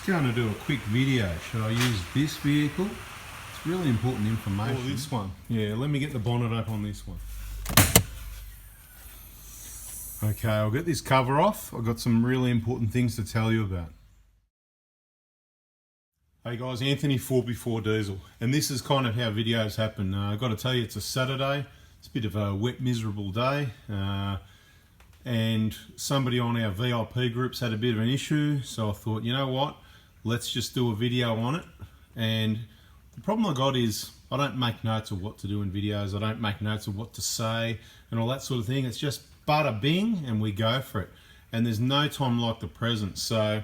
just going to do a quick video. Should I use this vehicle? It's really important information. Or this one. Yeah, let me get the bonnet up on this one. Okay, I'll get this cover off. I've got some really important things to tell you about. Hey guys, Anthony 4x4 Diesel, and this is kind of how videos happen. I've got to tell you, it's a Saturday. It's a bit of a wet, miserable day, and somebody on our VIP groups had a bit of an issue, so I thought, you know what, let's just do a video on it. And the problem I got is I don't make notes of what to do in videos. I don't make notes of what to say and all that sort of thing. It's just bada bing and we go for it. And there's no time like the present. So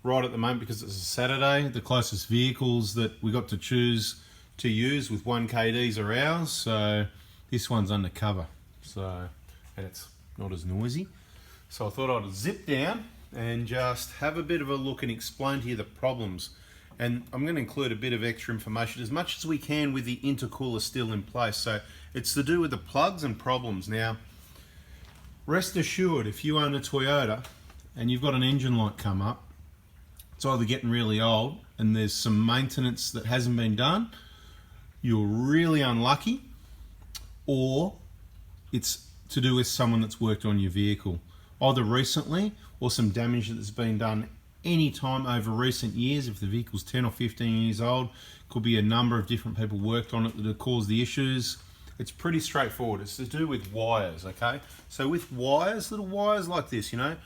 right at the moment, because it's a Saturday, the closest vehicles that we got to choose to use with 1KDs are ours. So this one's undercover, so, and it's not as noisy. So I thought I'd zip down and just have a bit of a look and explain to you the problems. And I'm going to include a bit of extra information as much as we can with the intercooler still in place. So it's to do with the plugs and problems. Now, rest assured, if you own a Toyota and you've got an engine light come up, it's either getting really old and there's some maintenance that hasn't been done, you're really unlucky, or it's to do with someone that's worked on your vehicle, either recently or some damage that's been done any time over recent years. If the vehicle's 10 or 15 years old, could be a number of different people worked on it that have caused the issues. It's pretty straightforward. It's to do with wires, okay? So with wires, little wires like this, you know,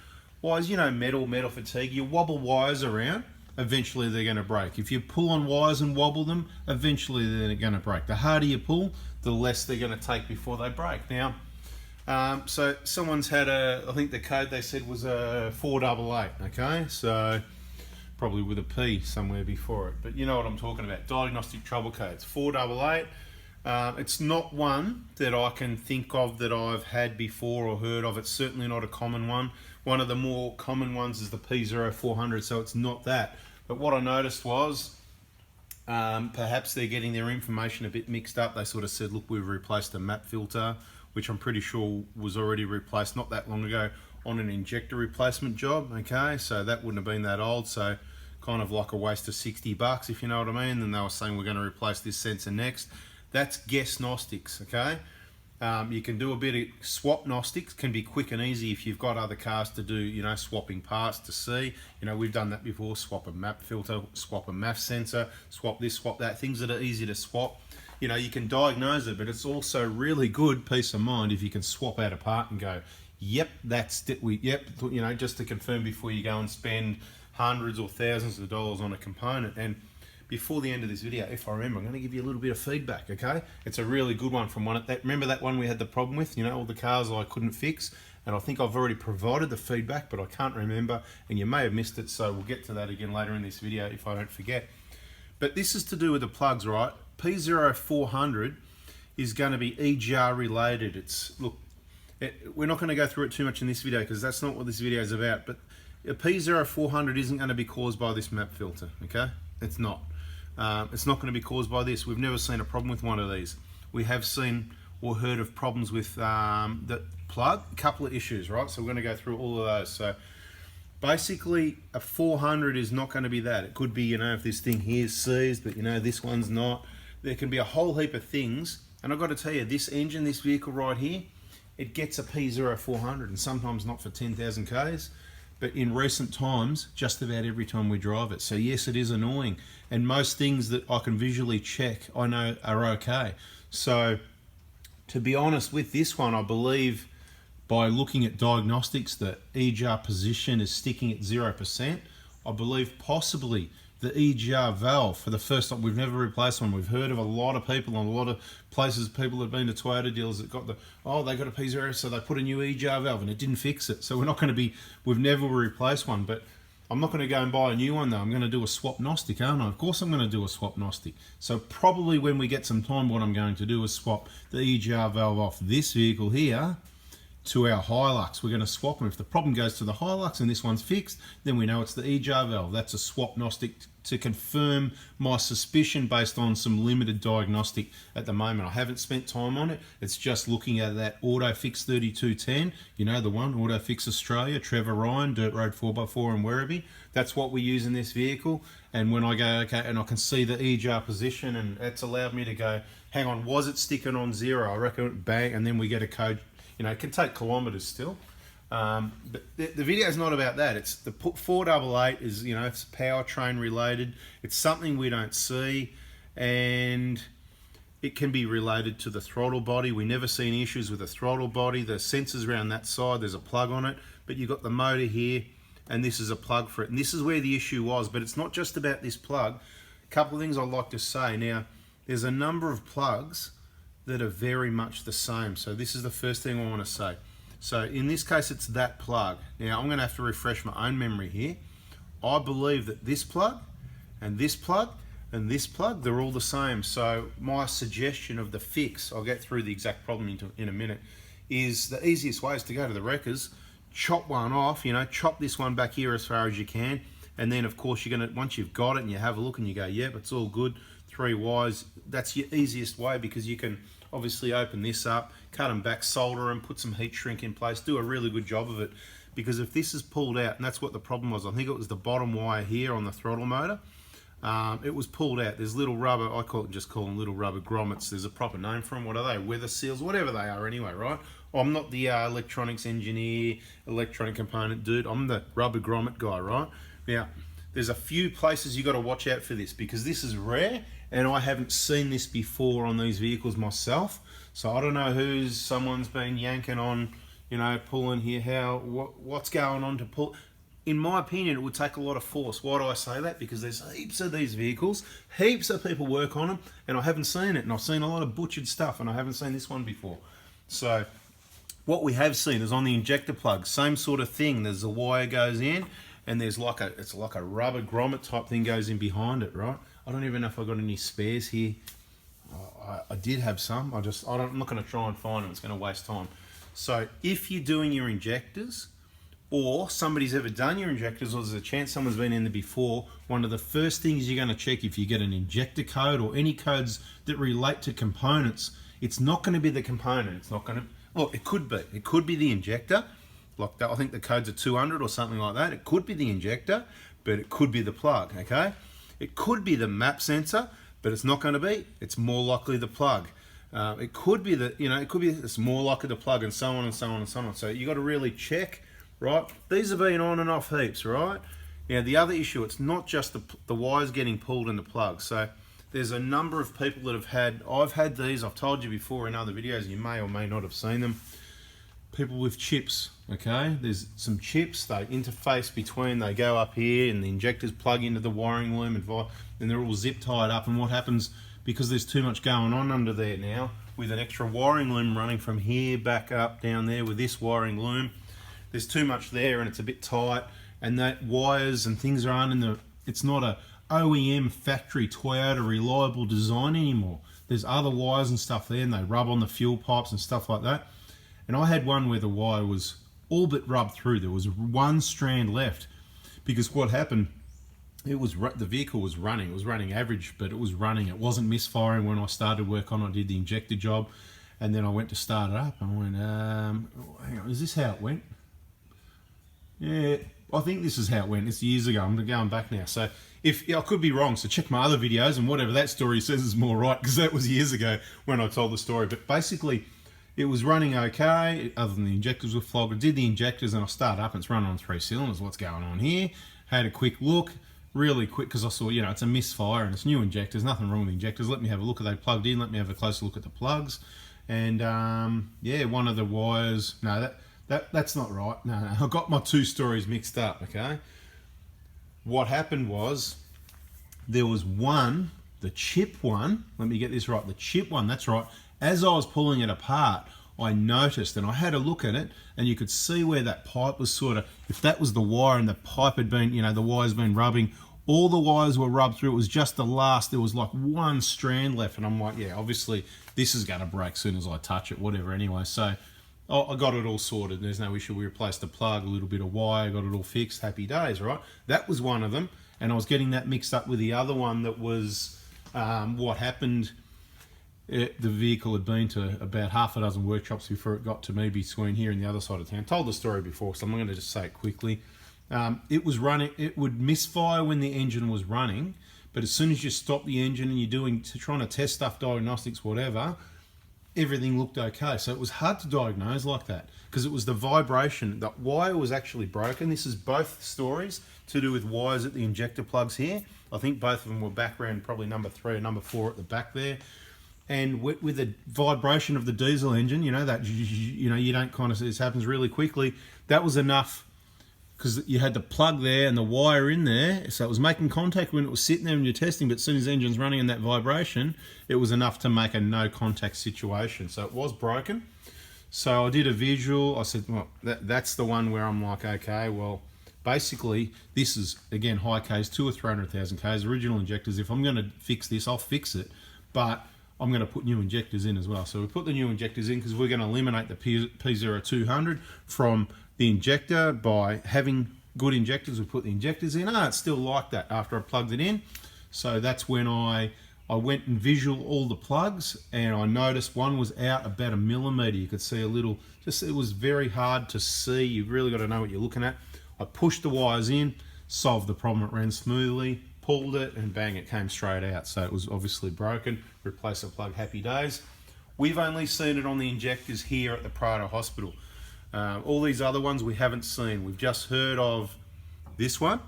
wires, you know, metal fatigue, you wobble wires around, eventually they're going to break. If you pull on wires and wobble them, eventually they're going to break. The harder you pull, the less they're going to take before they break. Now, so someone's had I think the code they said was a 0488, okay? So probably with a P somewhere before it, but you know what I'm talking about. Diagnostic trouble codes, 0488. It's not one that I can think of that I've had before or heard of. It's certainly not a common one. One of the more common ones is the P0400, so it's not that. But what I noticed was perhaps they're getting their information a bit mixed up. They sort of said, look, we've replaced a map filter, which I'm pretty sure was already replaced not that long ago on an injector replacement job, okay? So that wouldn't have been that old, so kind of like a waste of 60 bucks, if you know what I mean. And they were saying we're going to replace this sensor next. That's guessnostics, okay? You can do a bit of swap gnostics, can be quick and easy if you've got other cars to do, you know, swapping parts to see. You know, we've done that before, swap a map filter, swap a MAF sensor, swap this, swap that, things that are easy to swap. You know, you can diagnose it, but it's also really good peace of mind if you can swap out a part and go, yep, that's it, yep, you know, just to confirm before you go and spend hundreds or thousands of dollars on a component. And before the end of this video, if I remember, I'm going to give you a little bit of feedback, okay? It's a really good one from one. Remember that one we had the problem with, you know, all the cars I couldn't fix? And I think I've already provided the feedback, but I can't remember, and you may have missed it, so we'll get to that again later in this video if I don't forget. But this is to do with the plugs, right? P0400 is going to be EGR related. We're not going to go through it too much in this video because that's not what this video is about, but a P0400 isn't going to be caused by this map filter, okay? It's not. It's not going to be caused by this. We've never seen a problem with one of these. We have seen or heard of problems with the plug, a couple of issues, right? So we're going to go through all of those. So basically a 400 is not going to be that. It could be, you know, if this thing here is seized, but you know, this one's not. There can be a whole heap of things. And I've got to tell you, this engine, this vehicle right here, it gets a P0400 and sometimes not for 10,000 Ks. But in recent times, just about every time we drive it. So yes, it is annoying. And most things that I can visually check, I know are okay. So to be honest with this one, I believe by looking at diagnostics, the EGR position is sticking at 0%. I believe possibly the EGR valve, for the first time, we've never replaced one. We've heard of a lot of people and a lot of places, people that have been to Toyota dealers that got they got a P0, so they put a new EGR valve and it didn't fix it. So we're not going to be, we've never replaced one, but I'm not going to go and buy a new one though. I'm going to do a swap gnostic, aren't I? Of course I'm going to do a swap gnostic. So probably when we get some time, what I'm going to do is swap the EGR valve off this vehicle here to our Hilux. We're going to swap them. If the problem goes to the Hilux and this one's fixed, then we know it's the EJAR valve. That's a swapnostic to confirm my suspicion based on some limited diagnostic at the moment. I haven't spent time on it. It's just looking at that AutoFix 3210, you know, the one, AutoFix Australia, Trevor Ryan, Dirt Road 4x4 in Werribee. That's what we use in this vehicle. And when I go, okay, and I can see the EJAR position, and it's allowed me to go, hang on, was it sticking on 0? I reckon, bang, and then we get a code. You know, it can take kilometres still. But the video is not about that. It's the 0488 is, you know, it's powertrain related. It's something we don't see, and it can be related to the throttle body. We never see any issues with the throttle body. The sensors around that side, there's a plug on it, but you've got the motor here, and this is a plug for it. And this is where the issue was, but it's not just about this plug. A couple of things I'd like to say. Now, there's a number of plugs that are very much the same. So this is the first thing I want to say. So in this case, it's that plug. Now I'm going to have to refresh my own memory here. I believe that this plug and this plug and this plug, they're all the same. So my suggestion of the fix, I'll get through the exact problem in a minute, is the easiest way is to go to the wreckers, chop one off, you know, chop this one back here as far as you can. And then of course you're going to, once you've got it and you have a look and you go, yep, it's all good, 3 wires, that's your easiest way, because you can obviously open this up, cut them back, solder them, put some heat shrink in place, do a really good job of it. Because if this is pulled out, and that's what the problem was, I think it was the bottom wire here on the throttle motor, it was pulled out. There's little rubber, I just call them little rubber grommets. There's a proper name for them. What are they? Weather seals, whatever they are anyway, right? I'm not the electronics engineer, electronic component dude. I'm the rubber grommet guy, right? Now, there's a few places you got to watch out for this, because this is rare, and I haven't seen this before on these vehicles myself. So I don't know someone's been yanking on, you know, pulling here, what's going on to pull. In my opinion, it would take a lot of force. Why do I say that? Because there's heaps of these vehicles, heaps of people work on them, and I haven't seen it. And I've seen a lot of butchered stuff, and I haven't seen this one before. So what we have seen is on the injector plug, same sort of thing. There's a wire goes in, and there's like it's like a rubber grommet type thing goes in behind it, right? I don't even know if I got any spares here. I did have some. I'm not going to try and find them. It's going to waste time. So if you're doing your injectors, or somebody's ever done your injectors, or there's a chance someone's been in there before, one of the first things you're going to check if you get an injector code or any codes that relate to components, it's not going to be the component. It's not going to. Well, it could be. It could be the injector. Like that. I think the codes are 200 or something like that. It could be the injector, but it could be the plug. Okay. It could be the map sensor, but it's not going to be. It's more likely the plug. It could be it's more likely the plug, and so on and so on and so on. So you got to really check, right? These have been on and off heaps, right? Now the other issue, it's not just the wires getting pulled in the plug. So there's a number of people that have had. I've had these. I've told you before in other videos. You may or may not have seen them. People with chips, okay? There's some chips, they interface between, they go up here and the injectors plug into the wiring loom and they're all zip tied up. And what happens, because there's too much going on under there now, with an extra wiring loom running from here back up down there with this wiring loom, there's too much there and it's a bit tight, and that wires and things are on it's not a OEM factory Toyota reliable design anymore. There's other wires and stuff there, and they rub on the fuel pipes and stuff like that. And I had one where the wire was all but rubbed through. There was one strand left, because what happened, the vehicle was running. It was running average, but it was running. It wasn't misfiring when I started work on it. I did the injector job, and then I went to start it up. I went, hang on, is this how it went? Yeah, I think this is how it went. It's years ago. I'm going back now. So I could be wrong, so check my other videos, and whatever that story says is more right, because that was years ago when I told the story. But basically, it was running okay, other than the injectors were flogged. I did the injectors and I started up and it's running on 3 cylinders. What's going on here? Had a quick look, really quick, because I saw, you know, it's a misfire and it's new injectors, nothing wrong with the injectors. Let me have a look. Are they plugged in? Let me have a closer look at the plugs. And yeah, one of the wires, no, that's not right. No, I got my 2 stories mixed up, okay? What happened was, there was one, the chip one, let me get this right, the chip one, that's right. As I was pulling it apart, I noticed, and I had a look at it, and you could see where that pipe was sort of, if that was the wire and the pipe had been, you know, the wire's been rubbing, all the wires were rubbed through. It was just the last, there was like one strand left, and I'm like, yeah, obviously this is going to break as soon as I touch it, whatever anyway. So I got it all sorted. There's no issue. We replaced the plug, a little bit of wire, got it all fixed. Happy days, right? That was one of them. And I was getting that mixed up with the other one that was what happened. The vehicle had been to about half a dozen workshops before it got to me between here and the other side of town. Told the story before, so I'm going to just say it quickly. It was running. It would misfire when the engine was running, but as soon as you stop the engine and you're trying to test stuff, diagnostics, whatever, everything looked okay. So it was hard to diagnose like that because it was the vibration. The wire was actually broken. This is both stories to do with wires at the injector plugs here. I think both of them were back around probably number 3 or number 4 at the back there. And with the vibration of the diesel engine, you know, that, you know, you don't kind of see this happens really quickly. That was enough because you had the plug there and the wire in there. So it was making contact when it was sitting there when you're testing, but as soon as the engine's running and that vibration, it was enough to make a no contact situation. So it was broken. So I did a visual. I said, well, that's the one where I'm like, okay, well, basically this is, again, high Ks, 200 or 300,000 Ks, original injectors. If I'm going to fix this, I'll fix it. But I'm going to put new injectors in as well. So we put the new injectors in because we're going to eliminate the P0200 from the injector by having good injectors. We put the injectors in. It's still like that after I plugged it in. So that's when I went and visual all the plugs, and I noticed one was out about 1 millimeter. You could see a little, it was very hard to see. You've really got to know what you're looking at. I pushed the wires in, solved the problem. It ran smoothly. Pulled it and bang, it came straight out. So it was obviously broken. Replace the plug, happy days. We've only seen it on the injectors here at the Prado hospital. All these other ones we haven't seen. We've just heard of this one,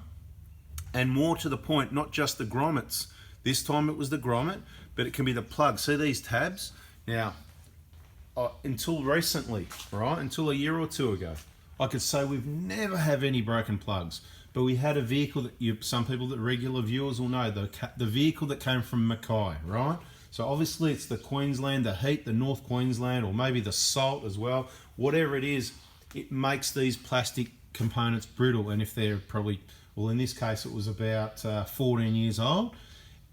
and more to the point, not just the grommets. This time it was the grommet, but it can be the plug. See these tabs? Now, until recently, right, until a year or two ago, I could say we've never had any broken plugs. But we had a vehicle that some people that regular viewers will know, the vehicle that came from Mackay, right? So obviously it's the Queensland, the heat, the North Queensland, or maybe the salt as well. Whatever it is, it makes these plastic components brittle. And if they're probably, well, in this case, it was about 14 years old.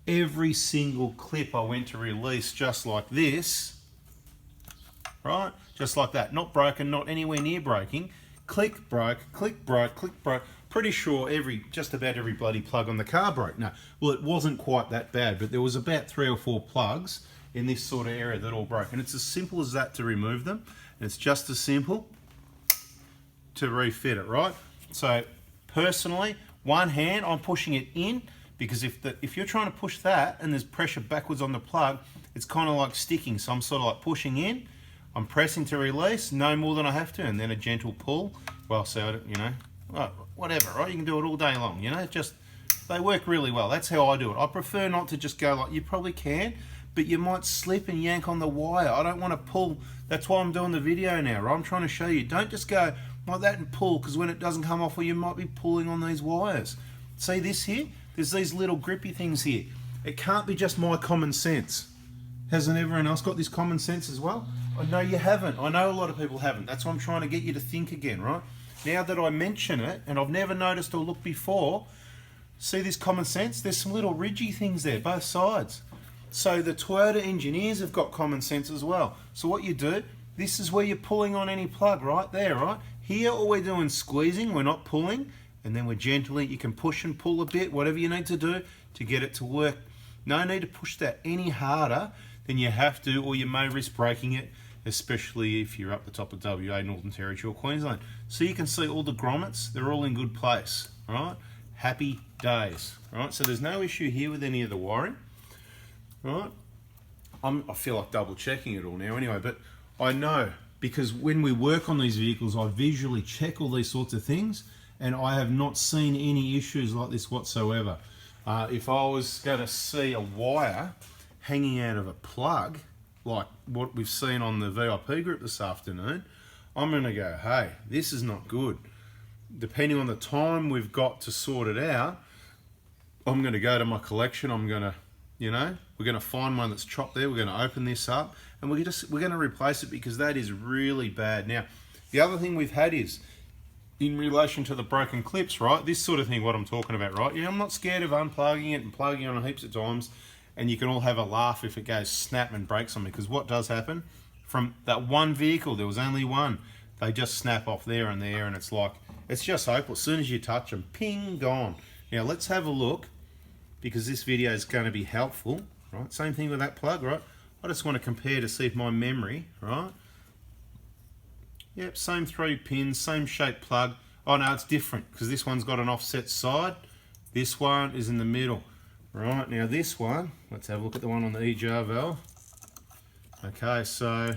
Every single clip I went to release just like this, right? Just like that, not broken, not anywhere near breaking. Click, broke, click, broke, click, broke. Pretty sure just about every bloody plug on the car broke. No, well, it wasn't quite that bad, but there was about 3 or 4 plugs in this sort of area that all broke. And it's as simple as that to remove them. And it's just as simple to refit it, right? So personally, one hand, I'm pushing it in because if you're trying to push that and there's pressure backwards on the plug, it's kind of like sticking. So I'm sort of like pushing in, I'm pressing to release, no more than I have to, and then a gentle pull. Well, so, you know, whatever, right? You can do it all day long, you know, they work really well. That's how I do it. I prefer not to just go like, you probably can, but you might slip and yank on the wire. I don't want to pull. That's why I'm doing the video now, right? I'm trying to show you, don't just go like that and pull, because when it doesn't come off, well, you might be pulling on these wires. See this here? There's these little grippy things here. It can't be just my common sense. Hasn't everyone else got this common sense as well? I know you haven't. I know a lot of people haven't. That's why I'm trying to get you to think again, right? Now that I mention it, and I've never noticed or looked before, see this common sense? There's some little ridgy things there, both sides. So the Toyota engineers have got common sense as well. So what you do, this is where you're pulling on any plug, right there, right? Here, all we're doing is squeezing, we're not pulling, and then we're gently, you can push and pull a bit, whatever you need to do to get it to work. No need to push that any harder than you have to, or you may risk breaking it, especially if you're up the top of WA, Northern Territory or Queensland. So you can see all the grommets, they're all in good place, right? Happy days, right? So there's no issue here with any of the wiring, right? I feel like double checking it all now anyway, but I know because when we work on these vehicles, I visually check all these sorts of things, and I have not seen any issues like this whatsoever. If I was going to see a wire hanging out of a plug, like what we've seen on the VIP group this afternoon, I'm going to go, hey, this is not good. Depending on the time we've got to sort it out, I'm going to go to my collection, I'm going to, you know, we're going to find one that's chopped there, we're going to open this up, and we're going to replace it because that is really bad. Now, the other thing we've had is, in relation to the broken clips, right, this sort of thing, what I'm talking about, right? Yeah, I'm not scared of unplugging it and plugging it on heaps of times, and you can all have a laugh if it goes snap and breaks on me, because what does happen, from that one vehicle. There was only one. They just snap off there and there, and it's like, it's just hopeless. As soon as you touch them, ping, gone. Now let's have a look, because this video is going to be helpful, right? Same thing with that plug, right? I just want to compare to see if my memory, right? Yep, same 3 pins, same shaped plug. Oh no, it's different because this one's got an offset side. This one is in the middle. Right, now this one, let's have a look at the one on the EGR valve. Okay, so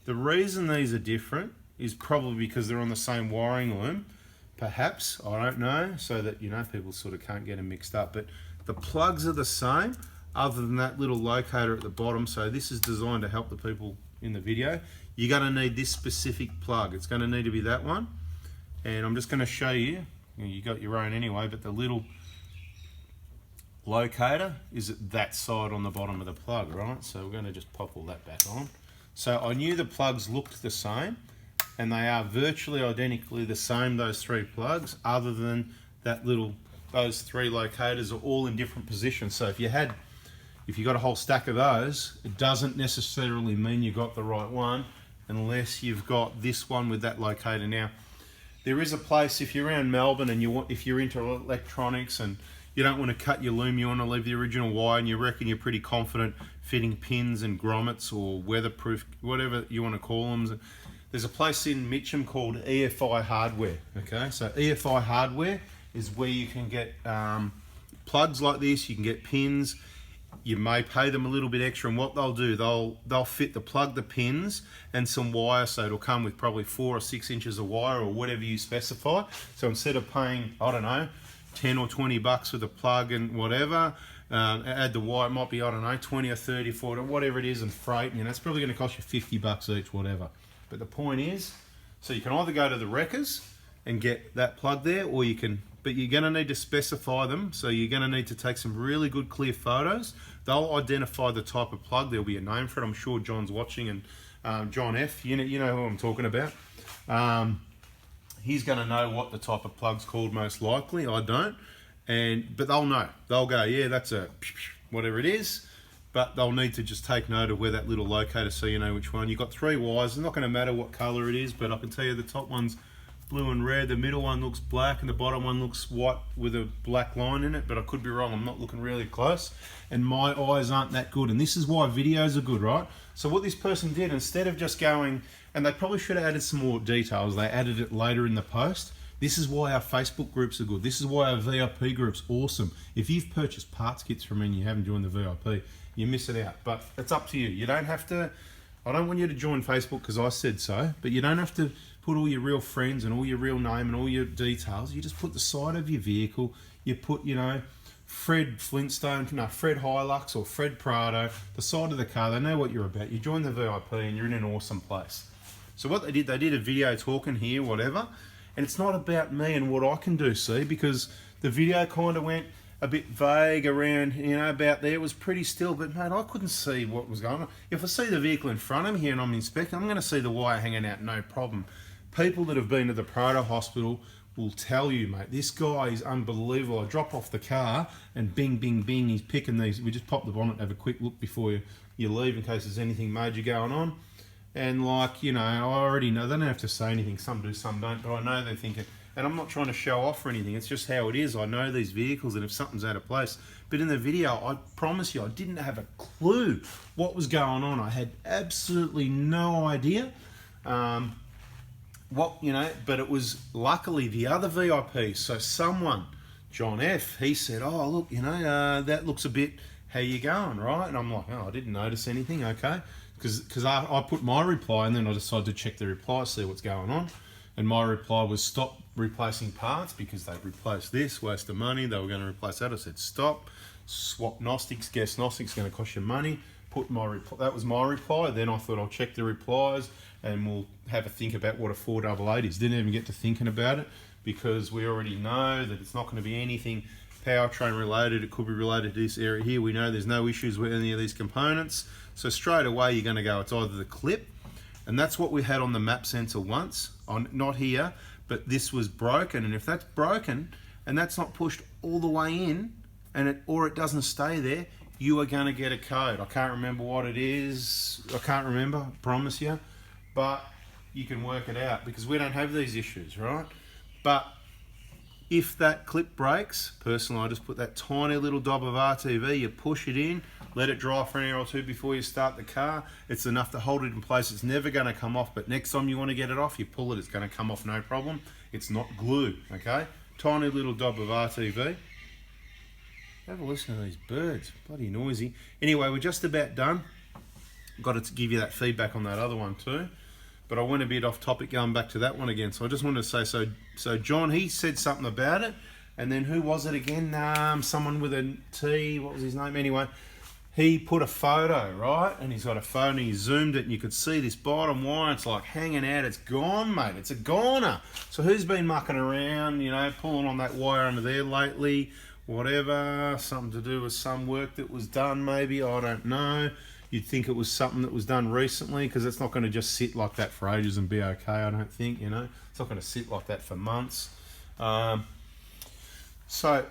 the reason these are different is probably because they're on the same wiring loom. Perhaps, I don't know, so that, you know, people sort of can't get them mixed up. But the plugs are the same, other than that little locator at the bottom. So this is designed to help the people in the video. You're going to need this specific plug. It's going to need to be that one. And I'm just going to show you, you got your own anyway, but the little locator is at that side on the bottom of the plug, right? So we're going to just pop all that back on. So I knew the plugs looked the same, and they are virtually identically the same, those 3 plugs, other than that little, those 3 locators are all in different positions. So if you got a whole stack of those, it doesn't necessarily mean you got the right one unless you've got this one with that locator. Now, there is a place, if you're around Melbourne and if you're into electronics and you don't want to cut your loom, you want to leave the original wire, and you reckon you're pretty confident fitting pins and grommets or weatherproof, whatever you want to call them. There's a place in Mitcham called EFI Hardware. Okay, so EFI Hardware is where you can get plugs like this. You can get pins. You may pay them a little bit extra, and what they'll do, they'll fit the plug, the pins, and some wire. So it'll come with probably 4 or 6 inches of wire or whatever you specify. So instead of paying, I don't know, 10 or 20 bucks for the plug and whatever, add the wire, it might be, I don't know, 20 or 30, 40, whatever it is, and freight, you know, it's probably going to cost you 50 bucks each, whatever. But the point is, so you can either go to the wreckers and get that plug there, or you can, but you're going to need to specify them. So you're going to need to take some really good clear photos. They'll identify the type of plug. There'll be a name for it. I'm sure John's watching, and John F, you know who I'm talking about. He's going to know what the type of plug's called, most likely. I don't. But they'll know. They'll go, yeah, that's a whatever it is. But they'll need to just take note of where that little locator, so you know which one. You've got 3 wires. It's not going to matter what color it is, but I can tell you the top one's blue and red, the middle one looks black, and the bottom one looks white with a black line in it, but I could be wrong. I'm not looking really close, and my eyes aren't that good, and this is why videos are good, right? So what this person did, instead of just going, and they probably should have added some more details, they added it later in the post. This is why our Facebook groups are good. This is why our VIP group's awesome. If you've purchased parts kits from me and you haven't joined the VIP, you're missing out, but it's up to you. You don't have to, I don't want you to join Facebook because I said so, but you don't have to put all your real friends and all your real name and all your details. You just put the side of your vehicle. You put, you know, Fred Flintstone, no, Fred Hilux or Fred Prado, the side of the car. They know what you're about. You join the VIP and you're in an awesome place. So what they did a video talking here, whatever, and it's not about me and what I can do, see, because the video kind of went a bit vague around, you know, about there. It was pretty still, but mate, I couldn't see what was going on. If I see the vehicle in front of me here and I'm inspecting, I'm going to see the wire hanging out, no problem. People that have been to the Prado hospital will tell you, mate, this guy is unbelievable. I drop off the car and bing, bing, bing, he's picking these. We just pop the bonnet, have a quick look before you leave in case there's anything major going on. And like, you know, I already know, they don't have to say anything. Some do, some don't, but I know they're thinking, and I'm not trying to show off or anything. It's just how it is. I know these vehicles, and if something's out of place. But in the video, I promise you, I didn't have a clue what was going on. I had absolutely no idea. But it was luckily the other VIP. So someone, John F, he said, oh, look, you know, that looks a bit, how you going, right? And I'm like, oh, I didn't notice anything, okay. Because I put my reply, and then I decided to check the reply, see what's going on. And my reply was stop replacing parts because they've replaced this, waste of money, they were going to replace that. I said stop, swap Gnostics, guess Gnostics going to cost you money. Put my reply, that was my reply. Then I thought I'll check the replies and we'll have a think about what a 488 is. Didn't even get to thinking about it because we already know that it's not going to be anything powertrain related. It could be related to this area here. We know there's no issues with any of these components. So straight away you're going to go, it's either the clip, and that's what we had on the map sensor once, not here, but this was broken. And if that's broken and that's not pushed all the way in, or it doesn't stay there, you are going to get a code. I can't remember what it is. I can't remember, I promise you. But you can work it out because we don't have these issues, right? But if that clip breaks, personally I just put that tiny little dab of RTV, you push it in, let it dry for an hour or two before you start the car. It's enough to hold it in place. It's never going to come off, but next time you want to get it off, you pull it, it's going to come off no problem. It's not glue, okay? Tiny little dab of RTV. Have a listen to these birds, bloody noisy. Anyway, we're just about done. Got to give you that feedback on that other one too. But I went a bit off topic going back to that one again. So I just wanted to say, so John, he said something about it. And then who was it again? Someone with a T, what was his name? Anyway, he put a photo, right? And he's got a phone and he zoomed it and you could see this bottom wire. It's like hanging out. It's gone, mate. It's a goner. So who's been mucking around, you know, pulling on that wire under there lately? Whatever, something to do with some work that was done maybe, I don't know. You'd think it was something that was done recently because it's not going to just sit like that for ages and be okay, I don't think, you know. It's not going to sit like that for months. So,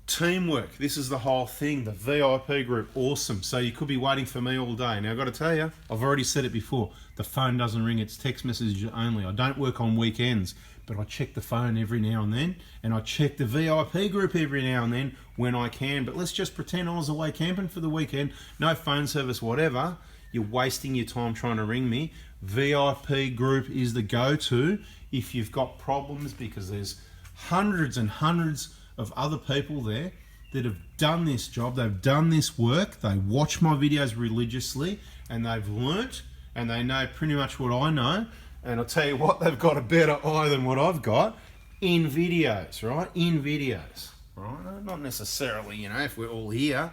teamwork, this is the whole thing. The VIP group, awesome. So you could be waiting for me all day. Now, I've got to tell you, I've already said it before. The phone doesn't ring, it's text messages only. I don't work on weekends, but I check the phone every now and then, and I check the VIP group every now and then when I can. But let's just pretend I was away camping for the weekend, no phone service, whatever. You're wasting your time trying to ring me. VIP group is the go-to if you've got problems, because there's hundreds and hundreds of other people there that have done this job, they've done this work, they watch my videos religiously, and they've learnt, and they know pretty much what I know. And I'll tell you what, they've got a better eye than what I've got in videos, right? In videos, right? Not necessarily, you know, if we're all here,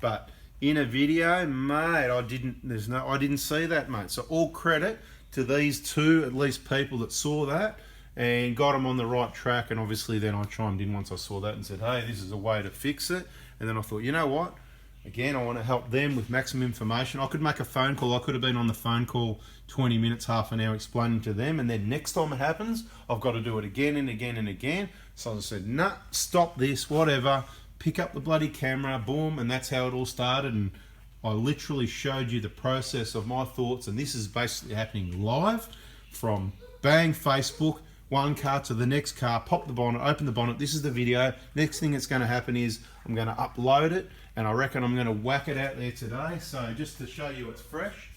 but in a video, mate, I didn't see that, mate. So all credit to these two, at least, people that saw that and got them on the right track. And obviously then I chimed in once I saw that and said, hey, this is a way to fix it. And then I thought, you know what? Again, I want to help them with maximum information. I could make a phone call. I could have been on the phone call 20 minutes, half an hour explaining to them. And then next time it happens, I've got to do it again and again and again. So I said, nah, stop this, whatever. Pick up the bloody camera, boom. And that's how it all started. And I literally showed you the process of my thoughts. And this is basically happening live from bang, Facebook, one car to the next car, pop the bonnet, open the bonnet. This is the video. Next thing that's going to happen is I'm going to upload it. And I reckon I'm going to whack it out there today. So just to show you it's fresh,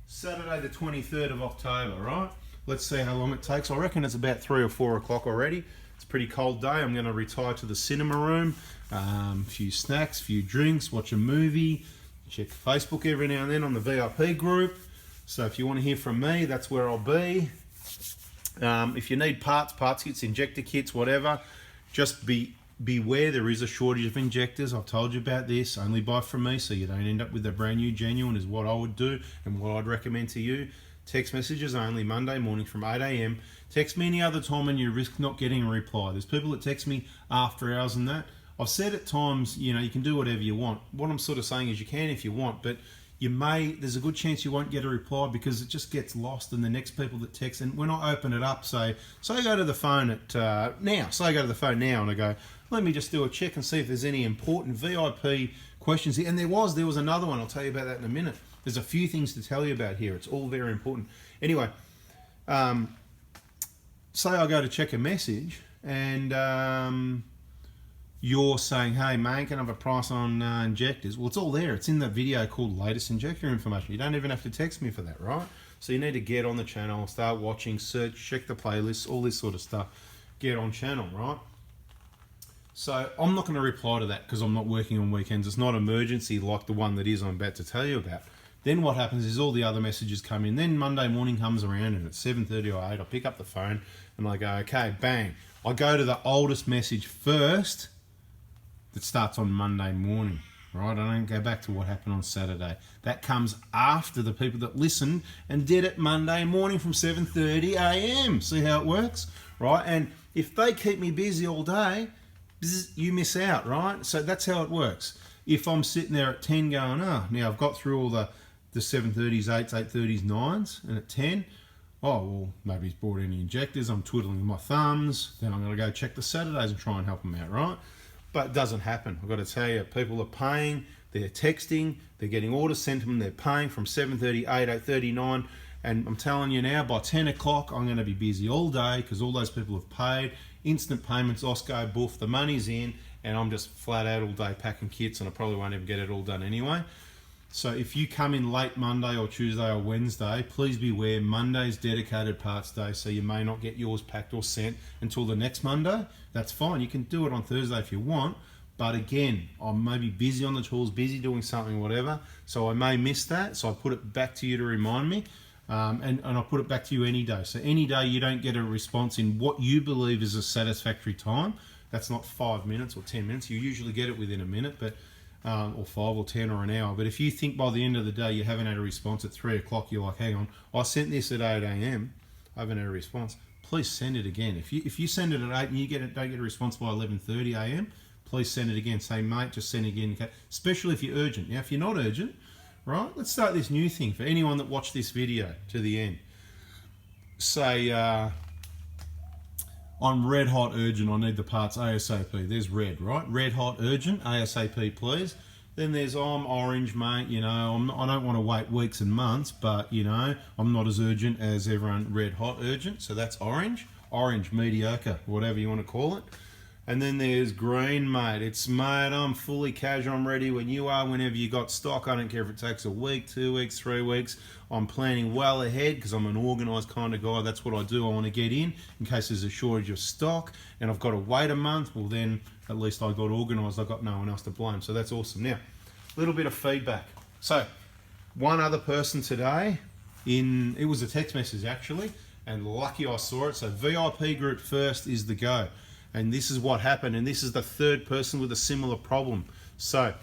Saturday the 23rd of October, right? Let's see how long it takes. I reckon it's about 3 or 4 o'clock already. It's a pretty cold day. I'm going to retire to the cinema room, a few snacks, a few drinks, watch a movie, check Facebook every now and then on the VIP group. So if you want to hear from me, that's where I'll be. If you need parts kits, injector kits, whatever, just beware, there is a shortage of injectors. I've told you about this. Only buy from me so you don't end up with a brand new genuine, is what I would do and what I'd recommend to you. Text messages only, Monday morning from 8 AM. Text me any other time and you risk not getting a reply. There's people that text me after hours and that. I've said at times, you know, you can do whatever you want. What I'm sort of saying is you can if you want, but there's a good chance you won't get a reply because it just gets lost in the next people that text. And when I open it up, say I go to the phone now and I go, let me just do a check and see if there's any important VIP questions here. And there was another one. I'll tell you about that in a minute. There's a few things to tell you about here. It's all very important. Anyway, say I go to check a message and you're saying, hey man, can I have a price on injectors? Well, it's all there. It's in the video called latest injector information. You don't even have to text me for that, right? So you need to get on the channel, start watching, search, check the playlists, all this sort of stuff. Get on channel, right? So I'm not going to reply to that because I'm not working on weekends. It's not emergency like the one that I'm about to tell you about. Then what happens is all the other messages come in. Then Monday morning comes around and it's 7:30 or 8. I pick up the phone and I go, okay, bang. I go to the oldest message first that starts on Monday morning, right? I don't go back to what happened on Saturday. That comes after the people that listened and did it Monday morning from 7:30 AM. See how it works, right? And if they keep me busy all day, you miss out, right? So that's how it works. If I'm sitting there at 10 going, now I've got through all the 7:30s, 8s, 8:30s, 9s, and at 10, well, maybe he's brought any injectors, I'm twiddling my thumbs, then I'm going to go check the Saturdays and try and help them out, right? But it doesn't happen. I've got to tell you, people are paying they're texting, they're getting orders sent to them, they're paying from 7:30, 8, 8:30, 9, and I'm telling you now, by 10 o'clock, I'm going to be busy all day because all those people have paid, instant payments, Osco, boof, the money's in, and I'm just flat out all day packing kits, and I probably won't even get it all done anyway. So if you come in late Monday or Tuesday or Wednesday, please beware, Monday's dedicated parts day, so you may not get yours packed or sent until the next Monday. That's fine, you can do it on Thursday if you want, but again, I may be busy on the tools, busy doing something, whatever, so I may miss that, so I put it back to you to remind me, and I'll put it back to you any day. So any day you don't get a response in what you believe is a satisfactory time, that's not 5 minutes or 10 minutes, you usually get it within a minute, but or 5 or 10 or an hour. But if you think by the end of the day you haven't had a response at 3 o'clock, you're like, hang on, I sent this at 8 a.m, I haven't had a response, please send it again. If you send it at 8 and you don't get a response by 11:30 a.m, please send it again. Say, mate, just send it again, especially if you're urgent. Now if you're not urgent, right, let's start this new thing for anyone that watched this video to the end. Say I'm red hot urgent, I need the parts ASAP. There's red, right? Red hot urgent, ASAP please. Then there's I'm orange, mate, you know, I don't want to wait weeks and months, but you know, I'm not as urgent as everyone. Red hot urgent, so that's orange. Orange, mediocre, whatever you want to call it. And then there's green, mate. It's, mate, I'm fully casual, I'm ready when you are, whenever you got stock. I don't care if it takes a week, 2 weeks, 3 weeks. I'm planning well ahead because I'm an organised kind of guy. That's what I do. I want to get in case there's a shortage of stock and I've got to wait a month. Well, then at least I got organised. I got no one else to blame. So that's awesome. Now, a little bit of feedback. So one other person today, it was a text message actually, and lucky I saw it. So VIP group first is the go. And this is what happened, and this is the third person with a similar problem. So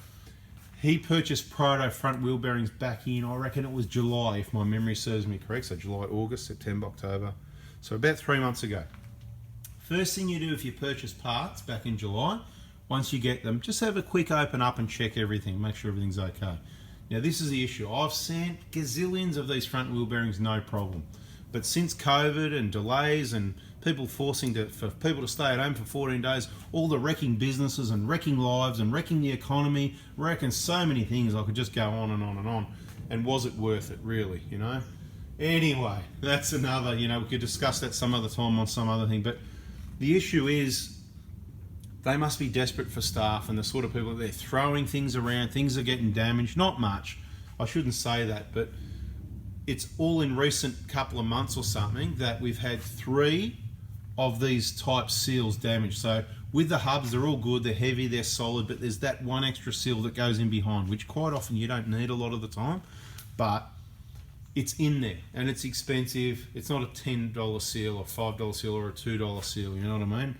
he purchased Prado front wheel bearings back in, I reckon it was July, if my memory serves me correct. So July, August, September, October. So about 3 months ago. First thing you do if you purchase parts back in July, once you get them, just have a quick open up and check everything, make sure everything's okay. Now this is the issue. I've sent gazillions of these front wheel bearings, no problem. But since COVID and delays and people for people to stay at home for 14 days, all the wrecking businesses and wrecking lives and wrecking the economy, wrecking so many things, I could just go on and on and on. And was it worth it, really, you know? Anyway, that's another, you know, we could discuss that some other time on some other thing. But the issue is, they must be desperate for staff, and the sort of people that they're throwing things around, things are getting damaged, not much, I shouldn't say that, but it's all in recent couple of months or something that we've had 3 of these type seals damaged. So with the hubs, they're all good, they're heavy, they're solid, but there's that one extra seal that goes in behind, which quite often you don't need a lot of the time, but it's in there and it's expensive. It's not a $10 seal or $5 seal or a $2 seal, you know what I mean?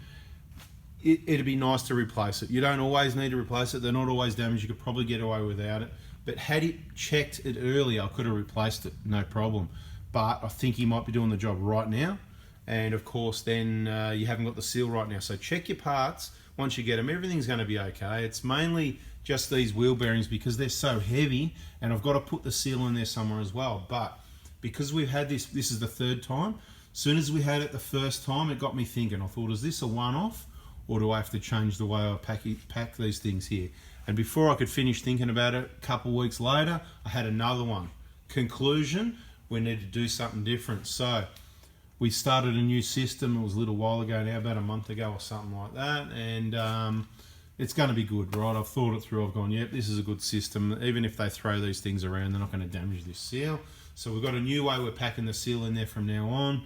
It'd be nice to replace it. You don't always need to replace it, they're not always damaged, you could probably get away without it. But had he checked it earlier, I could have replaced it, no problem. But I think he might be doing the job right now. And of course, then you haven't got the seal right now. So check your parts once you get them. Everything's going to be okay. It's mainly just these wheel bearings because they're so heavy, and I've got to put the seal in there somewhere as well. But because we've had this is the 3rd time. As soon as we had it the first time, it got me thinking. I thought, is this a one-off, or do I have to change the way I pack these things here? And before I could finish thinking about it, a couple of weeks later, I had another one. Conclusion, we need to do something different. So we started a new system. It was a little while ago now, about a month ago or something like that. And it's going to be good, right? I've thought it through. I've gone, yep, this is a good system. Even if they throw these things around, they're not going to damage this seal. So we've got a new way we're packing the seal in there from now on.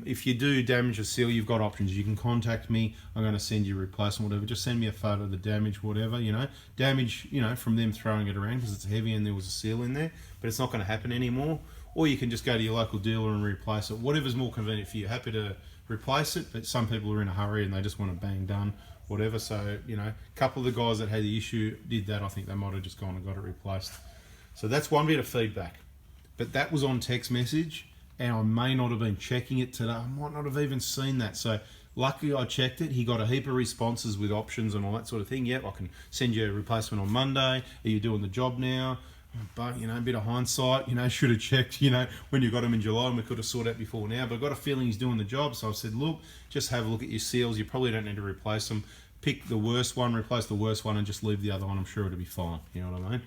If you do damage a seal, you've got options. You can contact me. I'm going to send you a replacement, whatever. Just send me a photo of the damage, whatever, you know. Damage, you know, from them throwing it around because it's heavy and there was a seal in there. But it's not going to happen anymore. Or you can just go to your local dealer and replace it. Whatever's more convenient for you. Happy to replace it, but some people are in a hurry and they just want it bang done, whatever. So, you know, a couple of the guys that had the issue did that. I think they might have just gone and got it replaced. So that's one bit of feedback. But that was on text message. And I may not have been checking it today. I might not have even seen that. So luckily I checked it. He got a heap of responses with options and all that sort of thing. Yep, I can send you a replacement on Monday. Are you doing the job now? But, you know, a bit of hindsight, you know, should have checked, you know, when you got him in July, and we could have sorted out before now. But I got a feeling he's doing the job. So I said, look, just have a look at your seals. You probably don't need to replace them. pick the worst one, replace the worst one, and just leave the other one. I'm sure it'll be fine. You know what I mean?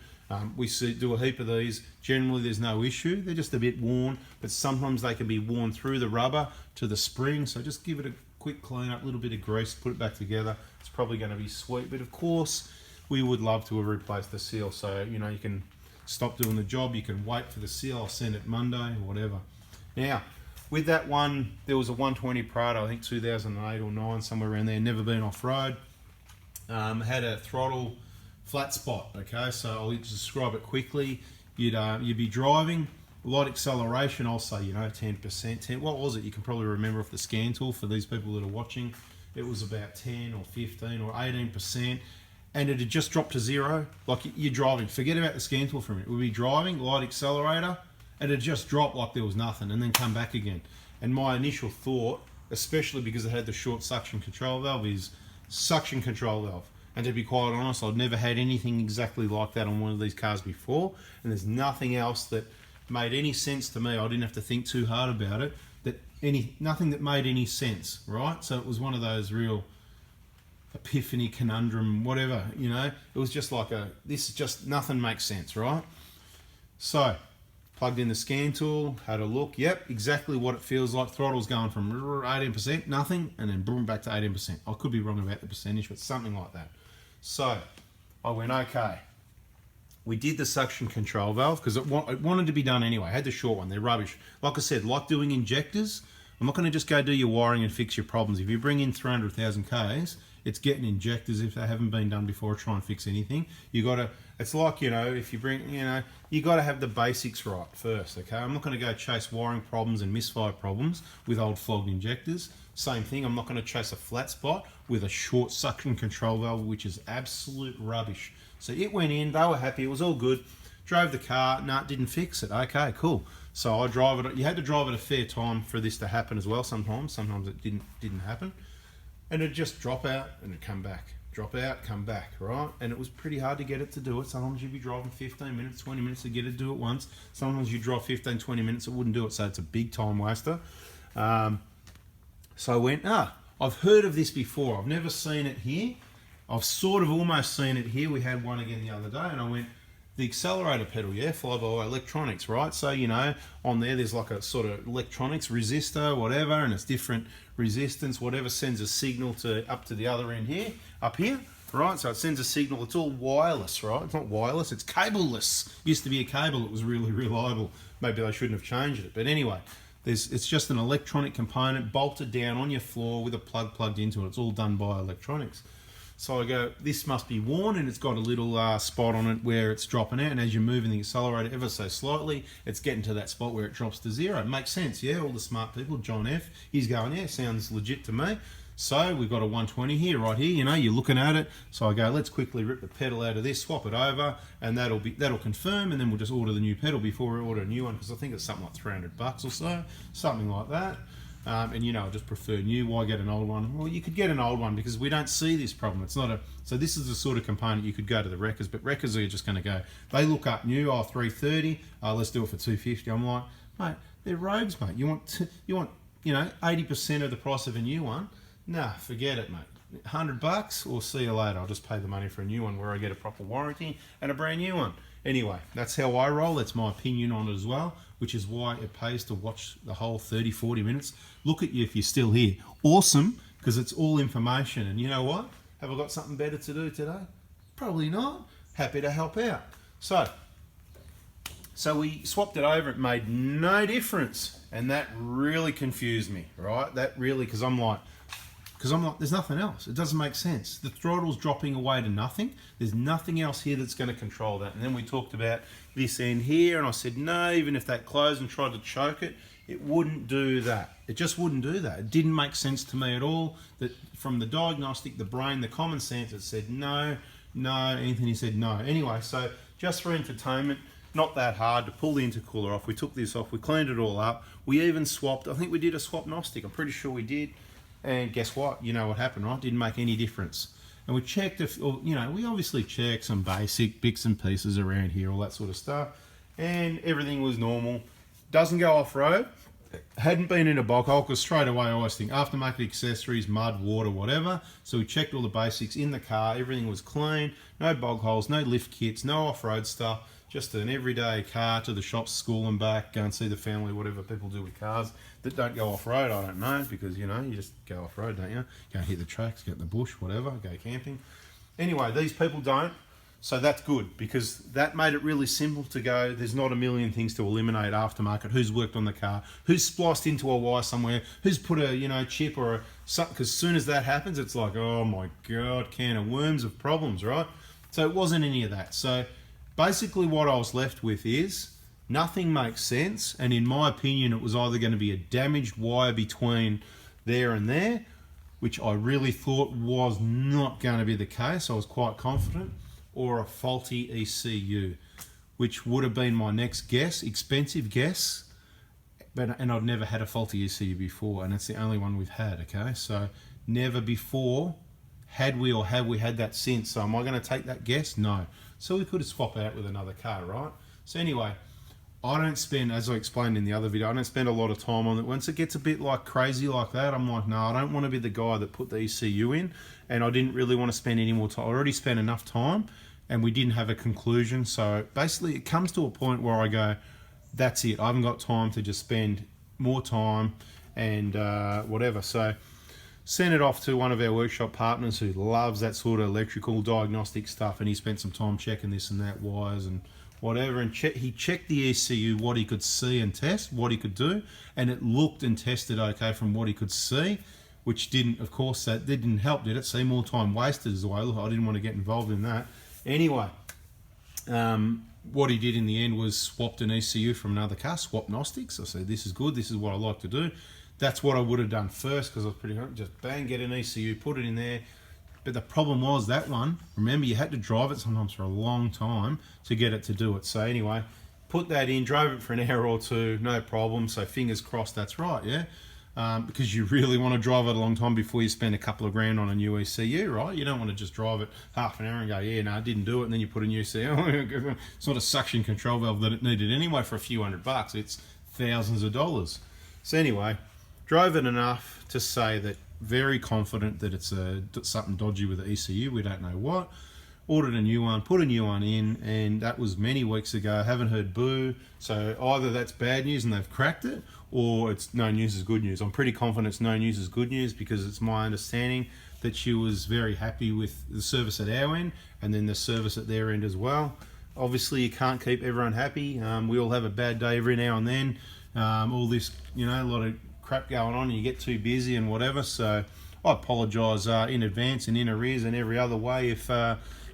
We do a heap of these. Generally, there's no issue. They're just a bit worn, but sometimes they can be worn through the rubber to the spring. So just give it a quick clean up, a little bit of grease, put it back together. It's probably going to be sweet. But of course, we would love to have replaced the seal. So, you know, you can stop doing the job. You can wait for the seal. I'll send it Monday, whatever. Now, with that one, there was a 120 Prado, I think 2008 or 9, somewhere around there. Never been off-road. Had a throttle flat spot, okay, so I'll just describe it quickly. You'd be driving, light acceleration, I'll say, you know, 10%. What was it? You can probably remember off the scan tool for these people that are watching. It was about 10 or 15 or 18%, and it had just dropped to 0. Like, you're driving, forget about the scan tool for a minute. We'd be driving, light accelerator, and it just dropped like there was nothing, and then come back again. And my initial thought, especially because it had the short suction control valve, is suction control valve. And to be quite honest, I'd never had anything exactly like that on one of these cars before, and there's nothing else that made any sense to me. I didn't have to think too hard about it. Nothing that made any sense, right? So it was one of those real epiphany, conundrum, whatever, you know. It was just like nothing makes sense, right? So plugged in the scan tool, had a look. Yep, exactly what it feels like. Throttle's going from 18%, nothing, and then boom, back to 18%. I could be wrong about the percentage, but something like that. So I went, okay. We did the suction control valve because it wanted to be done anyway. I had the short one. They're rubbish. Like I said, like doing injectors, I'm not going to just go do your wiring and fix your problems. If you bring in 300,000 Ks, it's getting injectors if they haven't been done before. Try and fix anything. It's like, you know, if you bring, you know, you got to have the basics right first, okay? I'm not going to go chase wiring problems and misfire problems with old flogged injectors. Same thing, I'm not going to chase a flat spot with a short suction control valve, which is absolute rubbish. So it went in, they were happy, it was all good. Drove the car, no, it didn't fix it. Okay, cool. So I drive it, you had to drive it a fair time for this to happen as well sometimes it didn't happen. And it'd just drop out and it'd come back. Drop out, come back, right? And it was pretty hard to get it to do it. Sometimes you'd be driving 15 minutes, 20 minutes to get it to do it once. Sometimes you drive 15, 20 minutes, it wouldn't do it, so it's a big time waster. So I went, I've heard of this before. I've never seen it here. I've sort of almost seen it here. We had one again the other day, and I went, the accelerator pedal, yeah, fly-by-wire electronics, right? So, you know, on there's like a sort of electronics resistor, whatever, and it's different resistance, whatever, sends a signal up to the other end here, up here, right? So it sends a signal. It's all wireless, right? It's not wireless, it's cableless. It used to be a cable that was really reliable. Maybe they shouldn't have changed it. But anyway, it's just an electronic component bolted down on your floor with a plug plugged into it. It's all done by electronics. So I go, this must be worn, and it's got a little spot on it where it's dropping out, and as you're moving the accelerator ever so slightly, it's getting to that spot where it drops to 0. It makes sense, yeah? All the smart people, John F, he's going, yeah, sounds legit to me. So we've got a 120 here, right here, you know, you're looking at it. So I go, let's quickly rip the pedal out of this, swap it over, and that'll confirm, and then we'll just order the new pedal before we order a new one, because I think it's something like $300 or so, something like that. And you know, I just prefer new. Why get an old one? Well, you could get an old one because we don't see this problem. It's not so this is the sort of component you could go to the wreckers, but wreckers are just going to go, they look up new, oh, 330, let's do it for 250. I'm like, mate, they're rogues, mate. You want, you know, 80% of the price of a new one? Nah, forget it, mate. $100 or see you later. I'll just pay the money for a new one where I get a proper warranty and a brand new one. Anyway, that's how I roll. That's my opinion on it as well, which is why it pays to watch the whole 30, 40 minutes. Look at you if you're still here. Awesome, because it's all information. And you know what? Have I got something better to do today? Probably not. Happy to help out. So we swapped it over. It made no difference. And that really confused me, right? That really, because I'm like, there's nothing else. It doesn't make sense. The throttle's dropping away to nothing. There's nothing else here that's going to control that. And then we talked about this end here, and I said, no, even if that closed and tried to choke it, it wouldn't do that. It just wouldn't do that. It didn't make sense to me at all. That from the diagnostic, the brain, the common sense, it said no, no. Anthony said no. Anyway, so just for entertainment, not that hard to pull the intercooler off. We took this off. We cleaned it all up. We even swapped. I think we did a swapnostic. I'm pretty sure we did. And guess what? You know what happened, right? Didn't make any difference. And we checked, we obviously checked some basic bits and pieces around here, all that sort of stuff. And everything was normal. Doesn't go off-road. hadn't been in a bog hole, because straight away I always think aftermarket accessories, mud, water, whatever. So we checked all the basics in the car. Everything was clean, no bog holes, no lift kits, no off-road stuff. Just an everyday car to the shops, school and back, go and see the family, whatever people do with cars that don't go off-road. I don't know, because, you know, you just go off-road, don't you? Go hit the tracks, get in the bush, whatever, go camping. Anyway, these people don't. So that's good, because that made it really simple to go, there's not a million things to eliminate aftermarket. Who's worked on the car, who's spliced into a wire somewhere, who's put a, you know, chip or a something, because as soon as that happens, it's like, oh my God, can of worms of problems, right? So it wasn't any of that. So basically what I was left with is nothing makes sense. And in my opinion, it was either going to be a damaged wire between there and there, which I really thought was not going to be the case. I was quite confident. Or a faulty ECU, which would have been my next guess, expensive guess, and I've never had a faulty ECU before, and it's the only one we've had, okay? So never before had we, or have we had that since. So am I going to take that guess? No. So we could have swapped it out with another car, right? So anyway, I don't spend, as I explained in the other video, I don't spend a lot of time on it. Once it gets a bit like crazy like that, I'm like, no, I don't want to be the guy that put the ECU in, and I didn't really want to spend any more time. I already spent enough time, and we didn't have a conclusion. So basically it comes to a point where I go, that's it. I haven't got time to just spend more time and whatever. So sent it off to one of our workshop partners who loves that sort of electrical diagnostic stuff, and he spent some time checking this and that, wires and whatever, and he checked the ECU, what he could see and test, what he could do, and it looked and tested okay from what he could see, which didn't, of course, that didn't help, did it? See, more time wasted as well. I didn't want to get involved in that. Anyway, what he did in the end was swapped an ECU from another car, swap gnostics. I said, this is good, this is what I like to do. That's what I would have done first, because I was pretty hungry. Just bang, get an ECU, put it in there. But the problem was that one, remember, you had to drive it sometimes for a long time to get it to do it. So anyway, put that in, drove it for an hour or two, no problem. So fingers crossed that's right, yeah? Because you really want to drive it a long time before you spend a couple of grand on a new ECU, right? You don't want to just drive it half an hour and go, yeah, no, I didn't do it, and then you put a new ECU. It's not a suction control valve that it needed anyway for a few $100. It's thousands of dollars. So anyway, drove it enough to say that very confident that it's something dodgy with the ECU. We don't know what. Ordered a new one, put a new one in, and that was many weeks ago. Haven't heard boo. So either that's bad news and they've cracked it, or it's no news is good news. I'm pretty confident it's no news is good news, because it's my understanding that she was very happy with the service at our end and then the service at their end as well. Obviously, you can't keep everyone happy. We all have a bad day every now and then. All this, you know, a lot of crap going on, and you get too busy and whatever. So I apologise in advance and in arrears and every other way if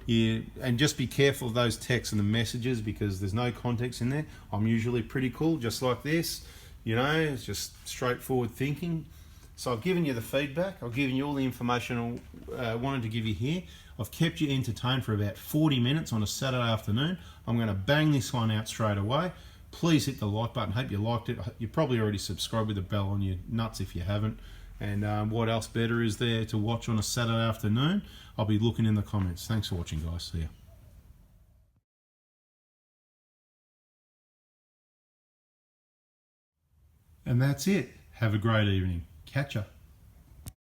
and just be careful of those texts and the messages, because there's no context in there. I'm usually pretty cool, just like this, you know, it's just straightforward thinking. So I've given you the feedback, I've given you all the information I wanted to give you here. I've kept you entertained for about 40 minutes on a Saturday afternoon. I'm going to bang this one out straight away. Please hit the like button. Hope you liked it. You probably already subscribed with the bell on your nuts if you haven't. And what else better is there to watch on a Saturday afternoon? I'll be looking in the comments. Thanks for watching, guys. See ya. And that's it. Have a great evening. Catch ya.